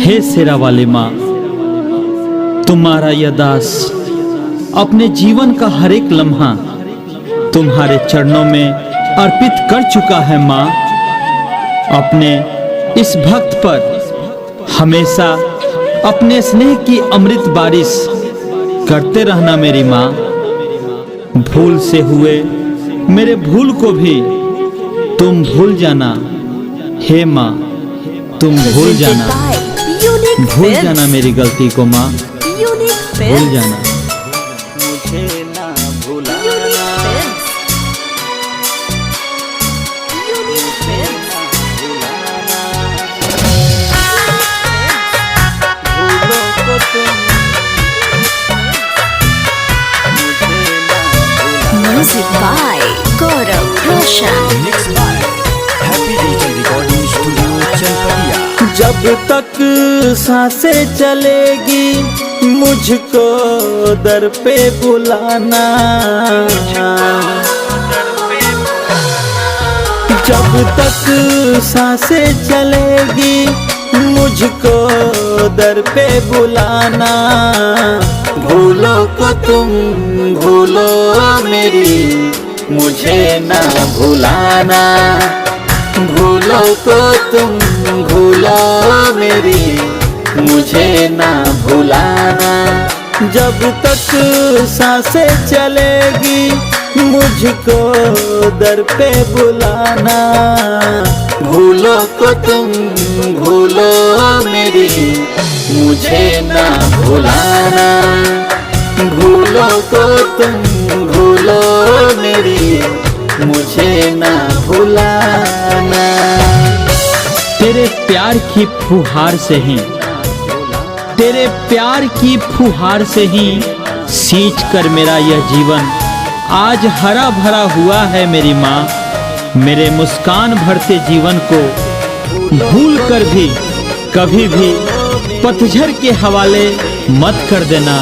हे शेरा वाली माँ, तुम्हारा यह दास अपने जीवन का हर एक लम्हा तुम्हारे चरणों में अर्पित कर चुका है माँ। अपने इस भक्त पर हमेशा अपने स्नेह की अमृत बारिश करते रहना मेरी माँ। भूल से हुए मेरे भूल को भी तुम भूल जाना। हे माँ, तुम भूल जाना मेरी गलती को माँ, भूल जाना। मुझे ना भुलाना, भूलो को तुम, मुझे ना भुलाना। Music by Gaurav Roshan. Mixed by Happy Digital Recording Studio, Chanpatia. जब तक सांसें चलेगी मुझको दर पे बुलाना, जब तक सांसें चलेगी मुझको दर पे बुलाना। भूलो को तुम भूलो मेरी, मुझे ना भुलाना। भूलो को तुम भूलो मेरी, मुझे ना भुलाना। जब तक सांसें चलेगी मुझको दर पे बुलाना। भूलो को तुम भूलो मेरी, मुझे ना भुलाना। भूलो को तुम भूलो मेरी, मुझे ना भुलाना। तेरे प्यार की फुहार से ही, तेरे प्यार की फुहार से ही सींच कर मेरा यह जीवन आज हरा भरा हुआ है मेरी माँ। मेरे मुस्कान भरते जीवन को भूल कर भी कभी भी पतझड़ के हवाले मत कर देना,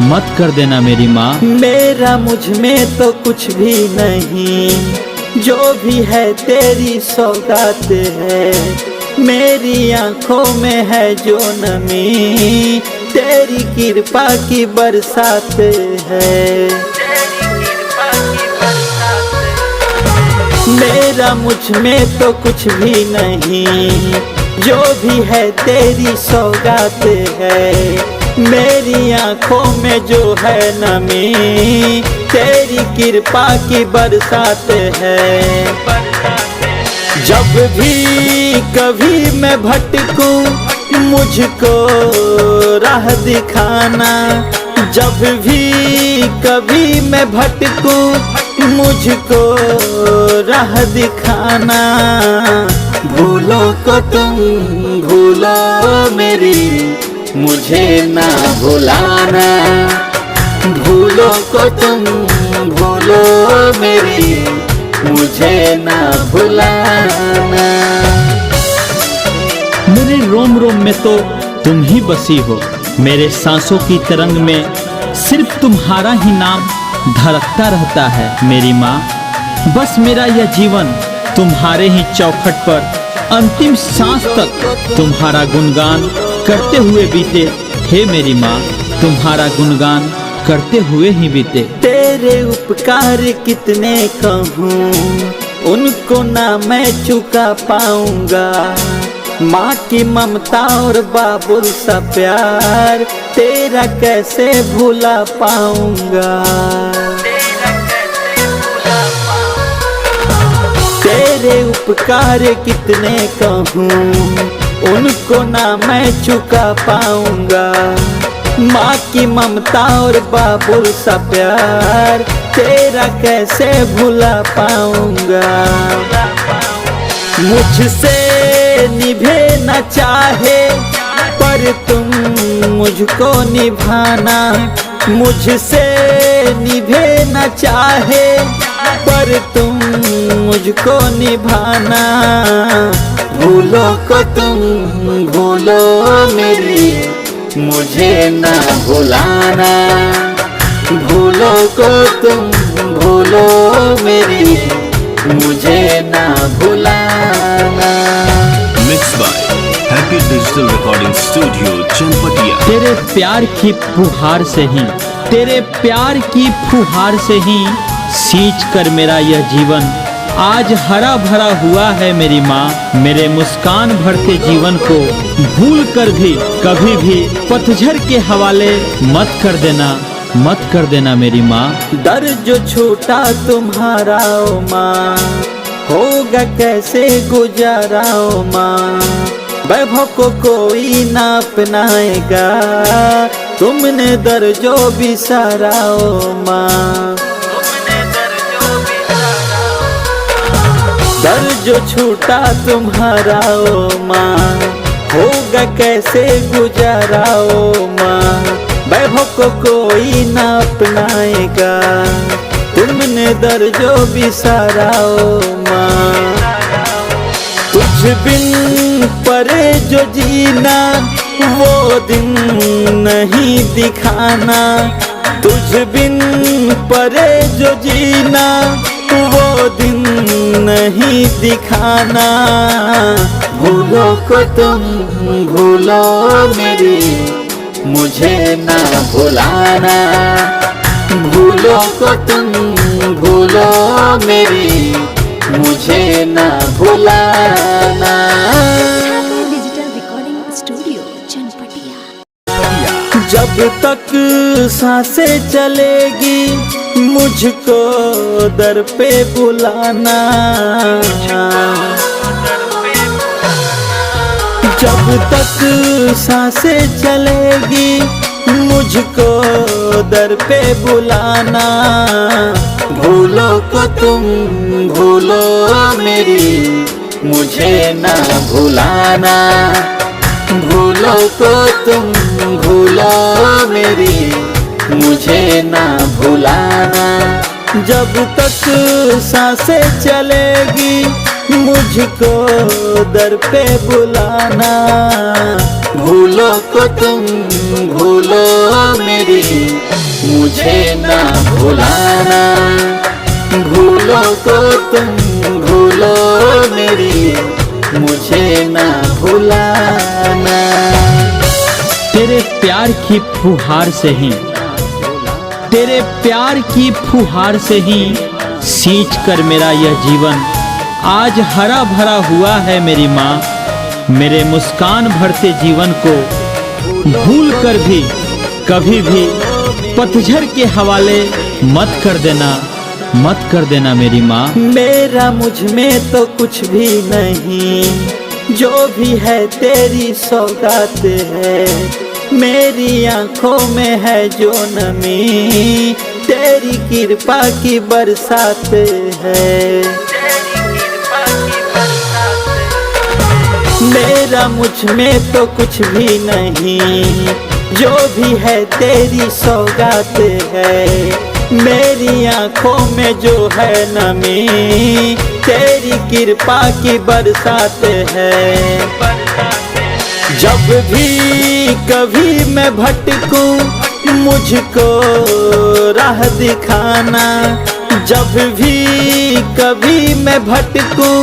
मत कर देना मेरी माँ। मेरा मुझ में तो कुछ भी नहीं, जो भी है तेरी सौगात है। मेरी आंखों में है जो नमी, तेरी कृपा की बरसात है। मेरा मुझ में तो कुछ भी नहीं, जो भी है तेरी सौगात है। मेरी आंखों में जो है नमी, तेरी कृपा की बरसात है। जब भी कभी मैं भटकूं मुझको राह दिखाना। जब भी कभी मैं भटकूं मुझको राह दिखाना। भूलो को तुम भूलो मेरी, मुझे ना भुलाना। भूलो को तुम भूलो मेरी, मुझे ना भुलाना। मेरे रोम रोम में तो तुम ही बसी हो, मेरे सांसों की तरंग में सिर्फ तुम्हारा ही नाम धड़कता रहता है मेरी माँ। बस मेरा यह जीवन तुम्हारे ही चौखट पर अंतिम सांस तक तुम्हारा गुणगान करते हुए बीते। हे मेरी माँ, तुम्हारा गुणगान करते हुए ही बीते। तेरे उपकार कितने कहूँ, उनको ना मैं चुका पाऊंगा। माँ की ममता और बाबुल सा प्यार तेरा कैसे भूला पाऊंगा। तेरे उपकार कितने कहूँ, उनको ना मैं चुका पाऊंगा। माँ की ममता और बाबुल सा प्यार तेरा कैसे भुला पाऊंगा। मुझसे निभे न चाहे पर तुम मुझको निभाना। मुझसे निभे न चाहे पर तुम मुझको निभाना। भूलो को तुम भूलो मेरी, मुझे ना भुलाना। भूलो को तुम भूलो मेरी, मुझे ना भुलाना। Mixed by Happy Digital Recording studio Chanpatia. तेरे प्यार की फुहार से ही, तेरे प्यार की फुहार से ही सींच कर मेरा यह जीवन आज हरा भरा हुआ है मेरी माँ। मेरे मुस्कान भरते जीवन को भूल कर भी कभी भी पतझड़ के हवाले मत कर देना, मत कर देना मेरी माँ। दर्द जो छूटा तुम्हारा ओ माँ, होगा कैसे गुजारा ओ माँ। वैभव को कोई ना अपनाएगा, तुमने दर्द जो बिसारा ओ माँ। दर्द जो छूटा तुम्हारा ओ माँ, होगा कैसे गुजारा ओ माँ। वैभव को कोई ना अपनाएगा, तुमने दर्द जो बिसारा ओ माँ। तुझ बिन परे जो जीना वो दिन नहीं दिखाना, तुझ बिन परे जो जीना वो दिन नहीं दिखाना। भूलो को तुम भूलो मेरी, मुझे ना भुलाना। भूलो को तुम भूलो मेरी, मुझे ना भुलाना। Digital recording studio Chanpatia. जब तक सांसें चलेगी मुझको दर पे बुलाना। जब तक सांसें चलेगी मुझको दर पे बुलाना। भूलो को तुम भूलो मेरी, मुझे ना भुलाना। भूलो को तुम भूलो मेरी, मुझे ना भुलाना। जब तक सांसें चलेगी मुझको दर पे बुलाना। भूलो को तुम भूलो मेरी, मुझे ना भुलाना। भूलो को तुम भूलो मेरी, मुझे ना भुलाना। तेरे प्यार की फुहार से ही, तेरे प्यार की फुहार से ही सींच कर मेरा यह जीवन आज हरा भरा हुआ है मेरी माँ। मेरे मुस्कान भरते जीवन को भूल कर भी कभी भी पतझड़ के हवाले मत कर देना, मत कर देना मेरी माँ। मेरा मुझ में तो कुछ भी नहीं, जो भी है तेरी सौगात है। मेरी आंखों में है जो नमी, तेरी कृपा की बरसात है। मेरा मुझ में तो कुछ भी नहीं, जो भी है तेरी सौगात है। मेरी आंखों में जो है नमी, तेरी कृपा की बरसात है। जब भी कभी मैं भटकूं मुझको राह दिखाना। जब भी कभी मैं भटकूं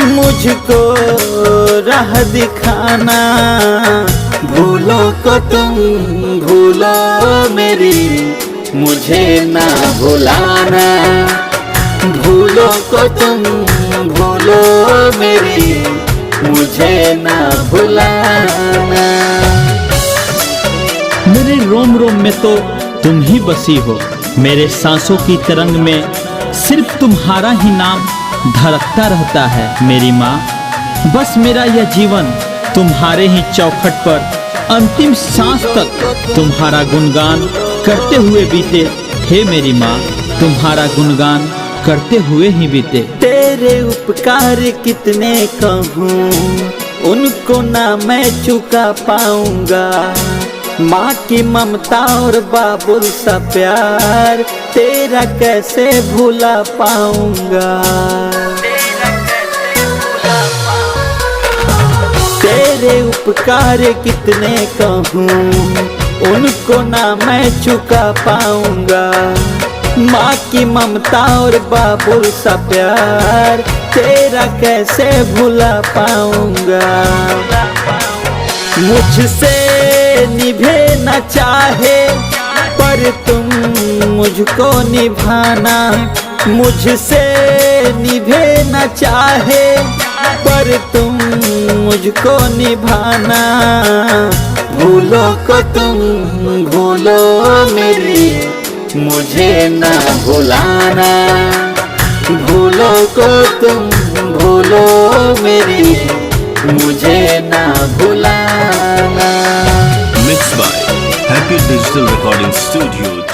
मुझको राह दिखाना। भूलो को तुम भूलो मेरी, मुझे ना भुलाना। भूलो को तुम भूलो मेरी, मुझे ना भुलाना। मेरे रोम रोम में तो तुम ही बसी हो, मेरे सांसों की तरंग में सिर्फ तुम्हारा ही नाम धड़कता रहता है मेरी माँ। बस मेरा यह जीवन तुम्हारे ही चौखट पर अंतिम सांस तक तुम्हारा गुणगान करते हुए बीते हे मेरी माँ। तुम्हारा गुणगान करते हुए ही बीते। तेरे उपकार कितने कहूँ, उनको ना मैं चुका पाऊंगा। माँ की ममता और बाबुल सा प्यार, तेरा कैसे भूला पाऊंगा। तेरे उपकार कितने कहूँ, उनको ना मैं चुका पाऊंगा। माँ की ममता और बाबुल सा प्यार, तेरा कैसे भुला पाऊंगा। मुझसे निभे न चाहे पर तुम मुझको निभाना, मुझसे निभे न चाहे पर तुम मुझको निभाना। भूलो को तुम भूलो मेरी, मुझे ना भुलाना। भूलो को तुम भूलो मेरी, मुझे ना भुलाना। Mixed by Happy Digital Recording Studio,